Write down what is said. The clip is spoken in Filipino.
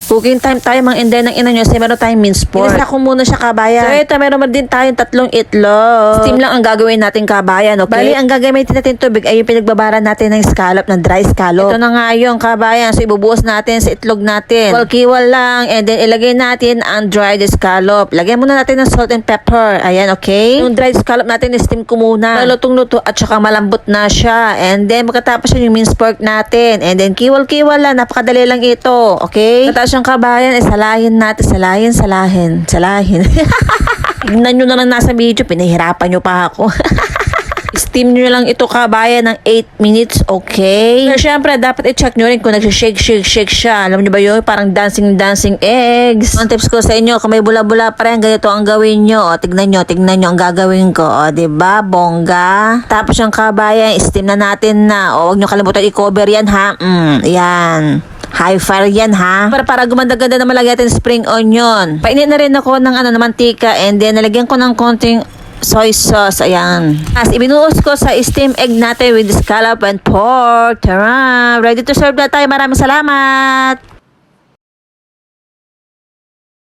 Cooking time tayo mga inday ng ina nyo kasi meron tayong minced pork. Inisa ko muna siya kabayan. So ito meron din tayong 3 itlog. Steam lang ang gagawin natin kabayan, okay? Bali, ang gagamitin natin tubig ay yung pinagbabara natin ng scallop, ng dry scallop. Ito na nga yung kabayan. So ibubuhos natin sa itlog natin. Kiwal lang and then ilagay natin ang dried scallop. Lagyan muna natin ng salt and pepper. Ayan, okay? Yung dried scallop natin, steam ko muna. Lutong-luto at saka malambot na siya. And then magkatapos yun yung minced pork natin. And then kiwal-kiwal lang. Napakadali lang ito. Okay? Tapos yung kabayan ay salahin natin. Salahin. Tignan nyo na lang nasa video. Pinahirapan nyo pa ako. Steam nyo lang ito kabayan ng 8 minutes, okay? Pero syempre, dapat i-check nyo rin kung nagsishake siya. Alam nyo ba yun? Parang dancing eggs. Ang tips ko sa inyo, kung may bula-bula pa rin, ganito ang gawin nyo. O, tignan nyo ang gagawin ko. O, diba? Bongga. Tapos yung kabayan, steam na natin na. O, huwag nyo kalimutan i-cover yan, ha? Yan. High fire yan, ha? Para gumanda-ganda naman lagyan natin spring onion. Painit na rin ako ng mantika and then nalagyan ko ng konting soy sauce. Ayan. As ibinuhos ko sa steam egg natin with scallop and pork. Tara! Ready to serve na tayo. Maraming salamat!